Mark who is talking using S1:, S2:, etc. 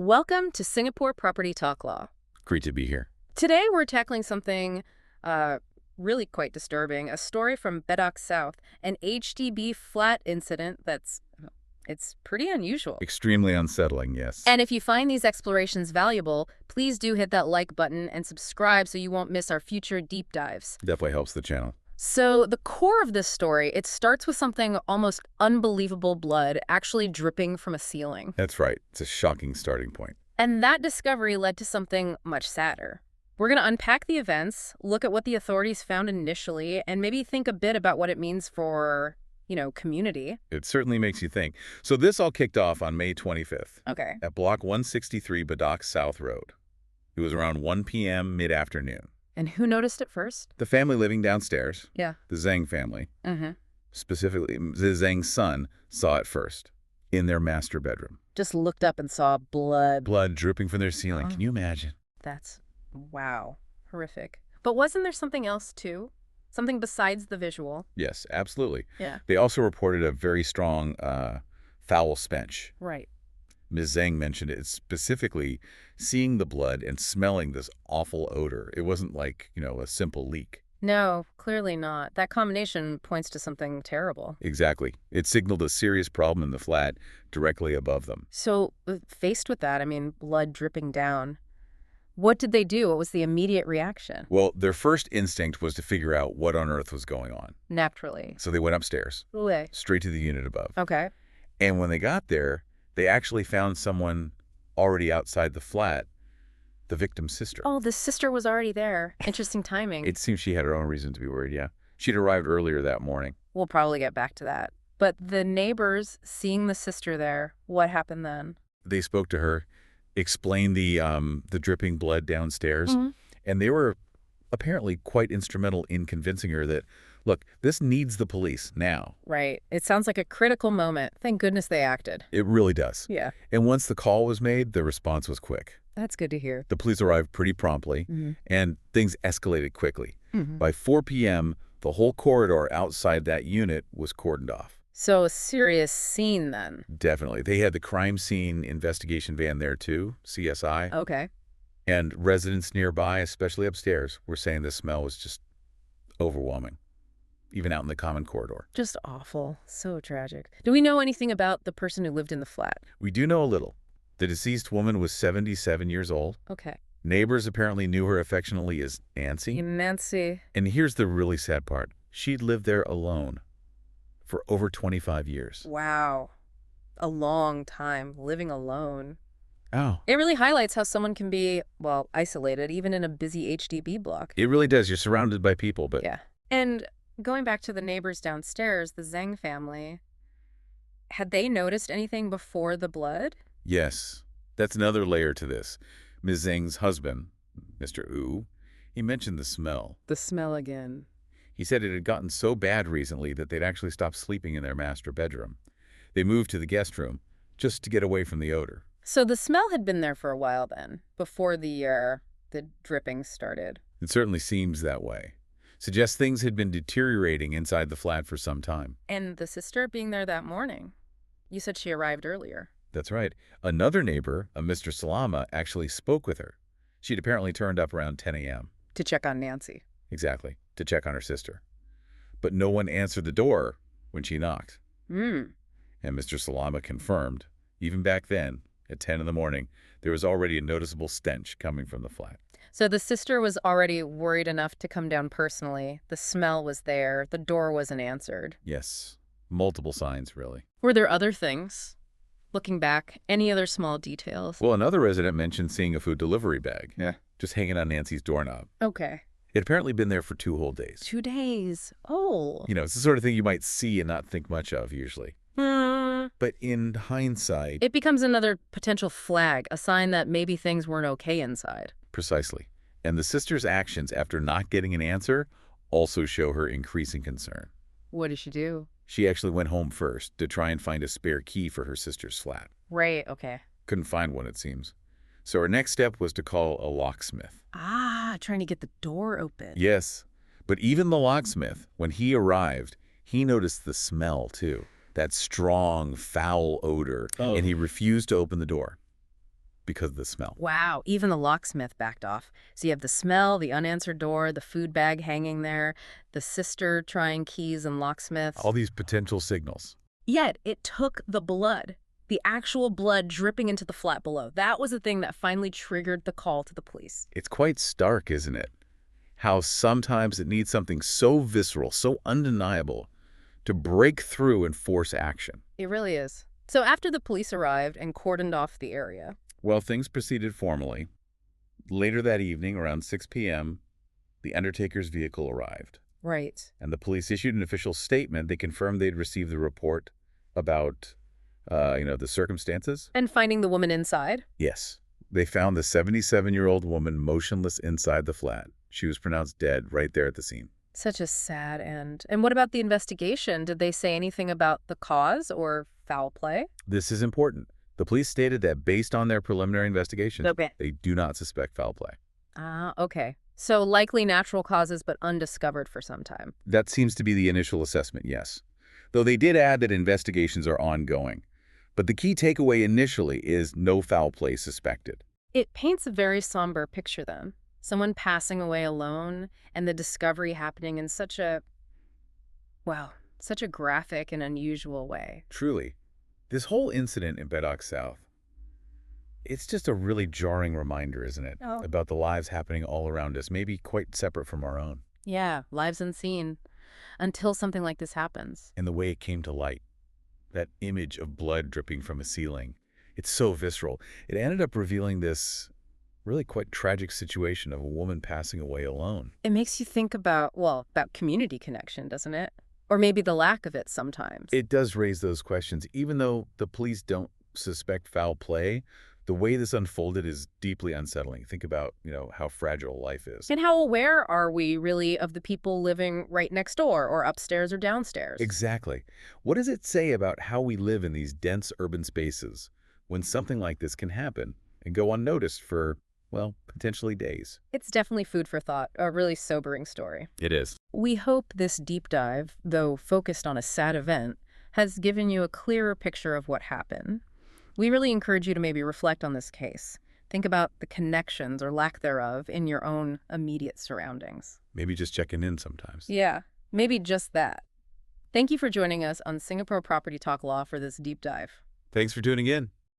S1: Welcome to Singapore Property Talk Law.
S2: Great to be here.
S1: Today we're tackling something really quite disturbing, a story from Bedok South, an HDB flat incident it's pretty unusual.
S2: Extremely unsettling, yes.
S1: And if you find these explorations valuable, please do hit that like button and subscribe so you won't miss our future deep dives.
S2: Definitely helps the channel.
S1: So the core of this story, it starts with something almost unbelievable: blood actually dripping from a ceiling.
S2: That's right. It's a shocking starting point.
S1: And that discovery led to something much sadder. We're going to unpack the events, look at what the authorities found initially, and maybe think a bit about what it means for, community.
S2: It certainly makes you think. So this all kicked off on May 25th
S1: Okay.
S2: at Block 163 Bedok South Road. It was around 1 p.m. mid-afternoon.
S1: And who noticed it first?
S2: The family living downstairs,
S1: Yeah.
S2: the Zhang family,
S1: Mm-hmm.
S2: specifically the Zhang's son, saw it first in their master bedroom.
S1: Just looked up and saw blood.
S2: Blood dripping from their ceiling.
S1: Oh.
S2: Can you imagine?
S1: That's, wow, horrific. But wasn't there something else, too? Something besides the visual?
S2: Yes, absolutely.
S1: Yeah.
S2: They also reported a very strong foul stench.
S1: Right.
S2: Ms. Zhang mentioned it, specifically seeing the blood and smelling this awful odor. It wasn't like, a simple leak.
S1: No, clearly not. That combination points to something terrible.
S2: Exactly. It signaled a serious problem in the flat directly above them.
S1: So, faced with that, blood dripping down, what did they do? What was the immediate reaction?
S2: Well, their first instinct was to figure out what on earth was going on.
S1: Naturally.
S2: So they went upstairs,
S1: Way.
S2: straight to the unit above.
S1: Okay.
S2: And when they got there, they actually found someone already outside the flat, the victim's sister.
S1: Oh, the sister was already there. Interesting timing.
S2: It seems she had her own reason to be worried, yeah. She'd arrived earlier that morning.
S1: We'll probably get back to that. But the neighbors seeing the sister there, what happened then?
S2: They spoke to her, explained the dripping blood downstairs,
S1: Mm-hmm.
S2: and they were apparently quite instrumental in convincing her that, look, this needs the police now.
S1: Right. It sounds like a critical moment. Thank goodness they acted.
S2: It really does.
S1: Yeah.
S2: And once the call was made, the response was quick.
S1: That's good to hear.
S2: The police arrived pretty promptly,
S1: Mm-hmm.
S2: and things escalated quickly.
S1: Mm-hmm.
S2: By 4 p.m., the whole corridor outside that unit was cordoned off.
S1: So a serious scene then.
S2: Definitely. They had the crime scene investigation van there too, CSI.
S1: Okay.
S2: And residents nearby, especially upstairs, were saying the smell was just overwhelming, even out in the common corridor.
S1: Just awful. So tragic. Do we know anything about the person who lived in the flat?
S2: We do know a little. The deceased woman was 77 years old.
S1: Okay.
S2: Neighbors apparently knew her affectionately as Nancy.
S1: Nancy.
S2: And here's the really sad part. She'd lived there alone for over 25 years.
S1: Wow. A long time living alone.
S2: Oh.
S1: It really highlights how someone can be, isolated, even in a busy HDB block.
S2: It really does. You're surrounded by people, but
S1: Yeah. And going back to the neighbors downstairs, the Zhang family, had they noticed anything before the blood?
S2: yes, that's another layer to this. Ms. Zhang's husband, Mr. Wu, he mentioned the smell.
S1: The smell again.
S2: He said it had gotten so bad recently that they'd actually stopped sleeping in their master bedroom. They moved to the guest room just to get away from the odor.
S1: So the smell had been there for a while then, before the dripping started.
S2: It certainly seems that way. Suggests things had been deteriorating inside the flat for some time.
S1: And the sister being there that morning. You said she arrived earlier.
S2: That's right. Another neighbor, a Mr. Salama, actually spoke with her. She'd apparently turned up around 10 a.m.
S1: To check on Nancy.
S2: Exactly, to check on her sister. But no one answered the door when she knocked.
S1: Hmm.
S2: And Mr. Salama confirmed, even back then, at 10 in the morning, there was already a noticeable stench coming from the flat.
S1: So the sister was already worried enough to come down personally. The smell was there. The door wasn't answered.
S2: Yes, multiple signs, really.
S1: Were there other things? Looking back, any other small details?
S2: Well, another resident mentioned seeing a food delivery bag.
S3: Yeah.
S2: Just hanging on Nancy's doorknob.
S1: Okay.
S2: It had apparently been there for 2 whole days.
S1: 2 days. Oh.
S2: It's the sort of thing you might see and not think much of, usually. But in hindsight...
S1: It becomes another potential flag, a sign that maybe things weren't okay inside.
S2: Precisely. And the sister's actions after not getting an answer also show her increasing concern.
S1: What did she do?
S2: She actually went home first to try and find a spare key for her sister's flat.
S1: Right, okay.
S2: Couldn't find one, it seems. So her next step was to call a locksmith.
S1: Trying to get the door open.
S2: Yes, but even the locksmith, when he arrived, he noticed the smell, too. That strong, foul odor, and he refused to open the door. because of the smell.
S1: Wow, even the locksmith backed off. So you have the smell, the unanswered door, the food bag hanging there, the sister trying keys and locksmiths.
S2: All these potential signals.
S1: Yet it took the blood, the actual blood dripping into the flat below. That was the thing that finally triggered the call to the police.
S2: It's quite stark, isn't it? How sometimes it needs something so visceral, so undeniable, to break through and force action.
S1: It really is. So after the police arrived and cordoned off the area.
S2: Well, things proceeded formally. Later that evening, around 6 p.m., the undertaker's vehicle arrived.
S1: Right.
S2: And the police issued an official statement. They confirmed they'd received the report about, the circumstances.
S1: And finding the woman inside?
S2: Yes. They found the 77-year-old woman motionless inside the flat. She was pronounced dead right there at the scene.
S1: Such a sad end. And what about the investigation? Did they say anything about the cause or foul play?
S2: This is important. The police stated that based on their preliminary investigations, they do not suspect foul play.
S1: Okay. So likely natural causes, but undiscovered for some time.
S2: That seems to be the initial assessment, yes. Though they did add that investigations are ongoing. But the key takeaway initially is no foul play suspected.
S1: It paints a very somber picture then. Someone passing away alone and the discovery happening in such a graphic and unusual way.
S2: Truly. This whole incident in Bedok South, it's just a really jarring reminder, isn't it?
S1: Oh.
S2: About the lives happening all around us, maybe quite separate from our own.
S1: Yeah, lives unseen until something like this happens.
S2: And the way it came to light. That image of blood dripping from a ceiling. It's so visceral. It ended up revealing this really quite tragic situation of a woman passing away alone.
S1: It makes you think about community connection, doesn't it? Or maybe the lack of it sometimes.
S2: It does raise those questions. Even though the police don't suspect foul play, the way this unfolded is deeply unsettling. Think about, how fragile life is.
S1: And how aware are we really of the people living right next door or upstairs or downstairs?
S2: Exactly. What does it say about how we live in these dense urban spaces when something like this can happen and go unnoticed for, potentially days?
S1: It's definitely food for thought, a really sobering story.
S2: It is.
S1: We hope this deep dive, though focused on a sad event, has given you a clearer picture of what happened. We really encourage you to maybe reflect on this case. Think about the connections or lack thereof in your own immediate surroundings.
S2: Maybe just checking in sometimes.
S1: Yeah, maybe just that. Thank you for joining us on Singapore Property Talk Law for this deep dive.
S2: Thanks for tuning in.